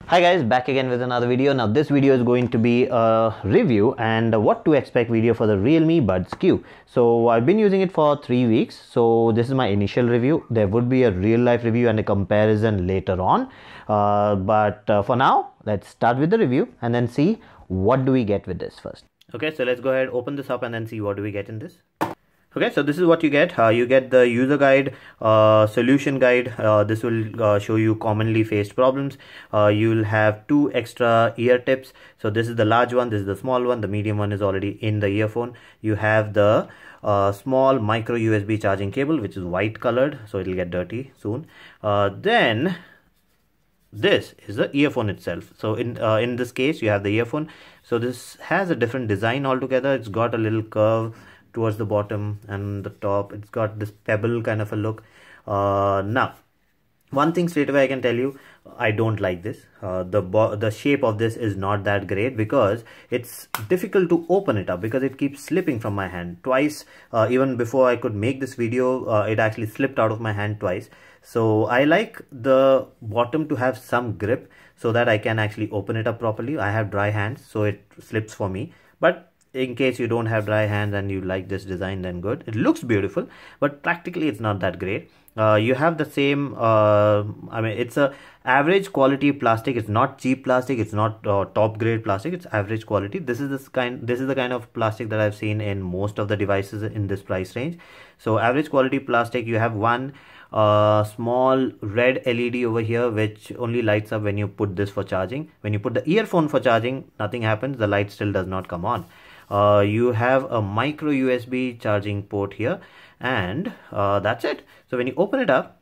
Hi guys, back again with another video. Now this video is going to be a review and what to expect video for the Realme Buds Q. So I've been using it for 3 weeks. So this is my initial review. There would be a real life review and a comparison later on. But for now, let's start with the review and then see what do we get with this first. Okay, so let's go ahead, open this up and then see what do we get in this. Okay, so this is what you get. You get the user guide, solution guide. This will show you commonly faced problems. You'll have 2 extra ear tips. So this is the large one, this is the small one. The medium one is already in the earphone. You have the small micro USB charging cable, which is white colored, so it'll get dirty soon. Then this is the earphone itself. So in this case, you have the earphone. So this has a different design altogether. It's got a little curve towards the bottom and the top. It's got this pebble kind of a look. Now, one thing straight away I can tell you, I don't like this. The shape of this is not that great because it's difficult to open it up because it keeps slipping from my hand twice. Even before I could make this video, it actually slipped out of my hand twice. So I like the bottom to have some grip so that I can actually open it up properly. I have dry hands, so it slips for me. But in case you don't have dry hands and you like this design, then good. It looks beautiful, but practically it's not that great. You have the same, I mean, it's a average quality plastic. It's not cheap plastic. It's not top grade plastic. It's average quality. This is the kind of plastic that I've seen in most of the devices in this price range. So average quality plastic. You have one small red LED over here, which only lights up when you put this for charging. When you put the earphone for charging, nothing happens. The light still does not come on. You have a micro USB charging port here, and that's it. So when you open it up,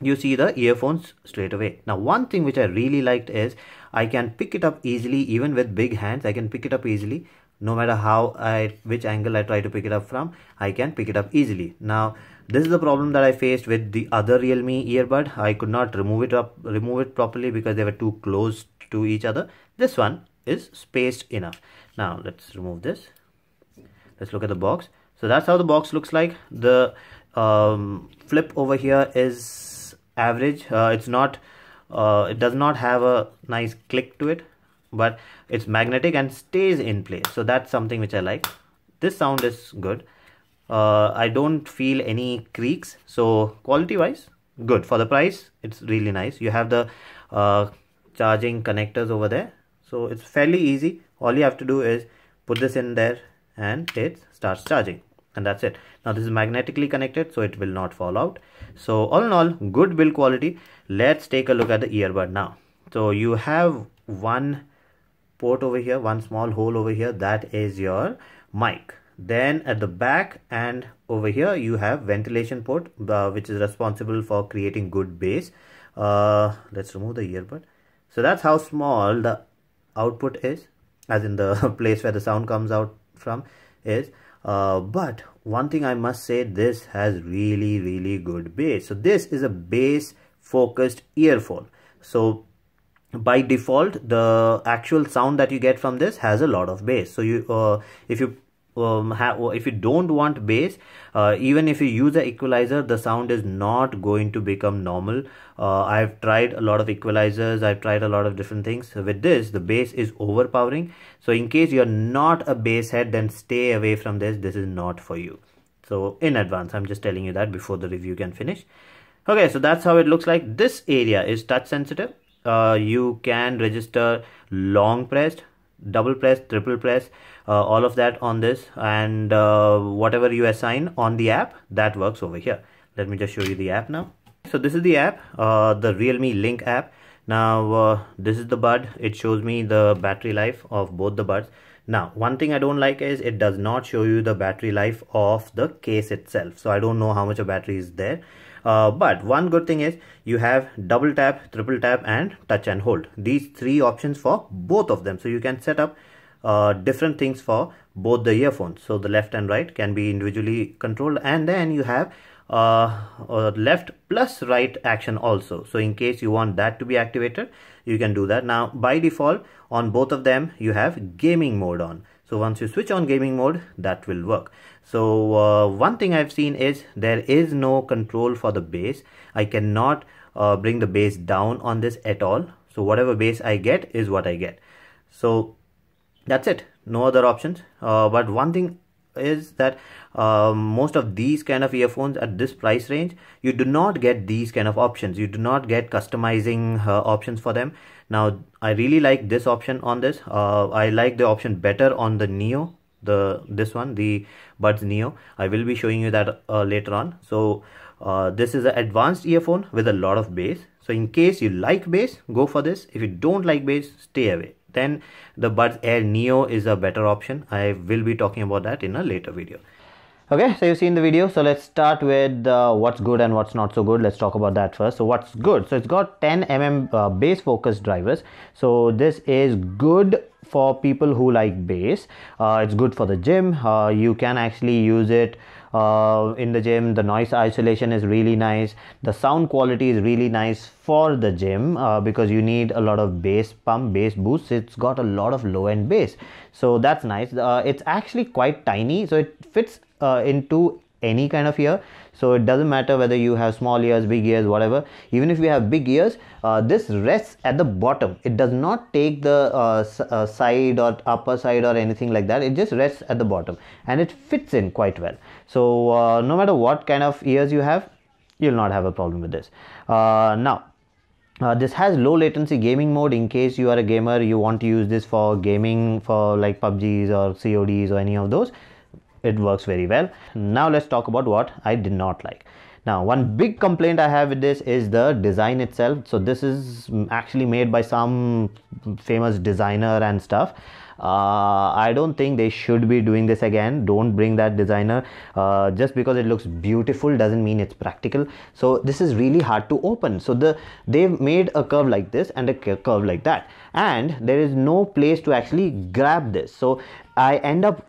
you see the earphones straight away. Now, one thing which I really liked is I can pick it up easily. Even with big hands, I can pick it up easily. No matter which angle I try to pick it up from, I can pick it up easily. Now, this is the problem that I faced with the other Realme earbud. I could not remove it properly because they were too close to each other. This one is spaced enough. Now let's remove this. Let's look at the box. So that's how the box looks like. The flip over here is average. It does not have a nice click to it, but it's magnetic and stays in place. So that's something which I like. This sound is good. I don't feel any creaks. So quality wise, good. For the price, it's really nice. You have the charging connectors over there. So it's fairly easy. All you have to do is put this in there and it starts charging, and that's it. Now this is magnetically connected, so it will not fall out. So all in all, good build quality. Let's take a look at the earbud now. So you have one port over here, one small hole over here, that is your mic. Then at the back and over here you have ventilation port, which is responsible for creating good bass. Let's remove the earbud. So that's how small the output is, as in the place where the sound comes out from is. But one thing I must say, this has really good bass. So this is a bass focused earphone. So by default, the actual sound that you get from this has a lot of bass. So you if you don't want bass, even if you use the equalizer, the sound is not going to become normal. I've tried a lot of equalizers, I've tried a lot of different things. With this, the bass is overpowering. So in case you're not a bass head, then stay away from this. This is not for you. So in advance, I'm just telling you that before the review can finish. Okay, so that's how it looks like. This area is touch sensitive. You can register long pressed, double press, triple press, all of that on this, and whatever you assign on the app, that works over here. Let me just show you the app now. So this is the app, the Realme Link app. Now this is the bud. It shows me the battery life of both the buds. Now, one thing I don't like is it does not show you the battery life of the case itself. So I don't know how much of battery is there. But one good thing is you have double tap, triple tap and touch and hold. These 3 options for both of them. So you can set up different things for both the earphones. So the left and right can be individually controlled, and then you have left plus right action also. So in case you want that to be activated, you can do that. Now by default on both of them you have gaming mode on. So once you switch on gaming mode, that will work. So one thing I've seen is there is no control for the bass. I cannot bring the bass down on this at all. So whatever bass I get is what I get. So that's it, no other options. But one thing is that most of these kind of earphones at this price range, you do not get these kind of options. You do not get customizing options for them. Now I really like this option on this. I like the option better on the Neo, this one, the Buds Neo. I will be showing you that later on. So this is an advanced earphone with a lot of bass. So in case you like bass, go for this. If you don't like bass, stay away. Then the Buds Air Neo is a better option. I will be talking about that in a later video. Okay, so you've seen the video. So let's start with what's good and what's not so good. Let's talk about that first. So what's good? So it's got 10 mm bass focus drivers. So this is good for people who like bass. It's good for the gym. You can actually use it in the gym. The noise isolation is really nice. The sound quality is really nice for the gym because you need a lot of bass pump, bass boost. It's got a lot of low end bass, so that's nice. It's actually quite tiny, so it fits into any kind of ear. So it doesn't matter whether you have small ears, big ears, whatever. Even if you have big ears, this rests at the bottom. It does not take the side or upper side or anything like that. It just rests at the bottom and it fits in quite well. So no matter what kind of ears you have, you'll not have a problem with this. This has low latency gaming mode. In case you are a gamer, you want to use this for gaming, for like PUBGs or CODs or any of those, it works very well. Now let's talk about what I did not like. Now one big complaint I have with this is the design itself. So this is actually made by some famous designer and stuff. I don't think they should be doing this again. Don't bring that designer. Just because it looks beautiful doesn't mean it's practical. So this is really hard to open. So they've made a curve like this and a curve like that, and there is no place to actually grab this. So I end up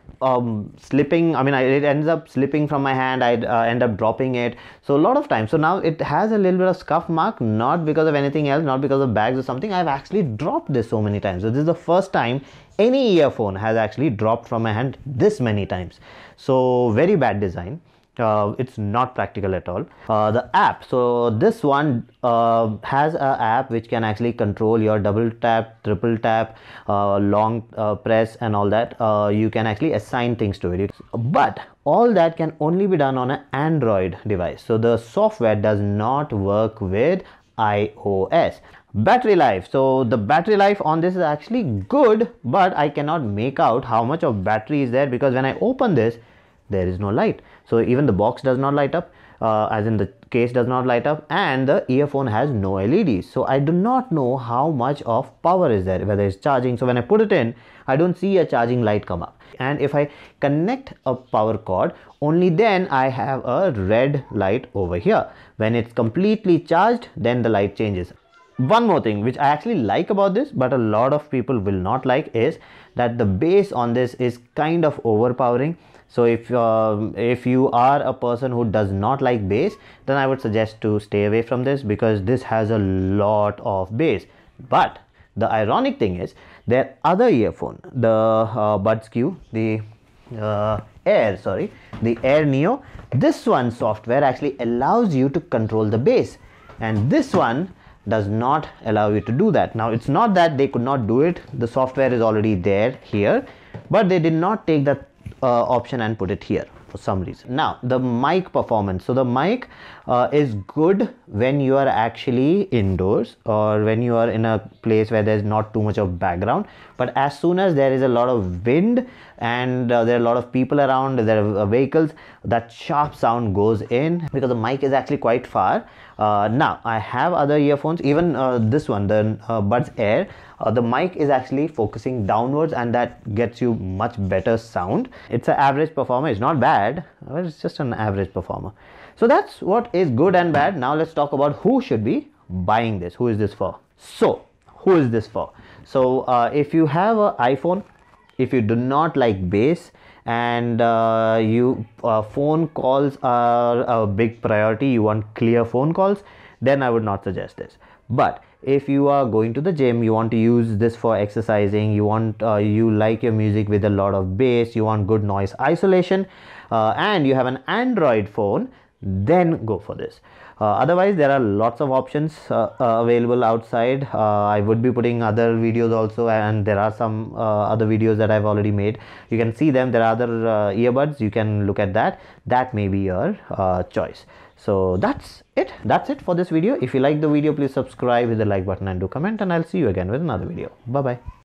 slipping. I mean, it ends up slipping from my hand. I end up dropping it. So a lot of times. So now it has a little bit of scuff mark, not because of anything else, not because of bags or something. I've actually dropped this so many times. So this is the first time any earphone has actually dropped from my hand this many times. So very bad design. It's not practical at all. The app, so this one has an app which can actually control your double tap, triple tap, long press and all that. You can actually assign things to it, but all that can only be done on an Android device. So the software does not work with iOS. Battery life, so the battery life on this is actually good, but I cannot make out how much of battery is there because when I open this, there is no light. So even the box does not light up, as in the case does not light up, and the earphone has no LEDs. So I do not know how much of power is there, whether it's charging. So when I put it in, I don't see a charging light come up. And if I connect a power cord, only then I have a red light over here. When it's completely charged, then the light changes. One more thing which I actually like about this, but a lot of people will not like, is that the bass on this is kind of overpowering. So if you are a person who does not like bass, then I would suggest to stay away from this because this has a lot of bass. But the ironic thing is their other earphone, the Buds Q, the Air Neo, this one software actually allows you to control the bass, and this one does not allow you to do that. Now it's not that they could not do it, the software is already there here, but they did not take that option and put it here for some reason. Now the mic performance, so the mic is good when you are actually indoors or when you are in a place where there's not too much of background, but as soon as there is a lot of wind and there are a lot of people around, there are vehicles, that sharp sound goes in because the mic is actually quite far. Now I have other earphones, even this one, the Buds Air, the mic is actually focusing downwards and that gets you much better sound. It's an average performer. It's not bad, but it's just an average performer. So that's what is good and bad. Now let's talk about who should be buying this. Who is this for? So who is this for? So if you have an iPhone, if you do not like bass, and phone calls are a big priority, you want clear phone calls, then I would not suggest this. But if you are going to the gym, you want to use this for exercising, you want you like your music with a lot of bass, you want good noise isolation, and you have an Android phone, then go for this. Otherwise there are lots of options available outside. I would be putting other videos also, and there are some other videos that I've already made. You can see them. There are other earbuds. You can look at that. That may be your choice. So that's it for this video. If you like the video, please subscribe, hit the like button and do comment, and I'll see you again with another video. Bye bye.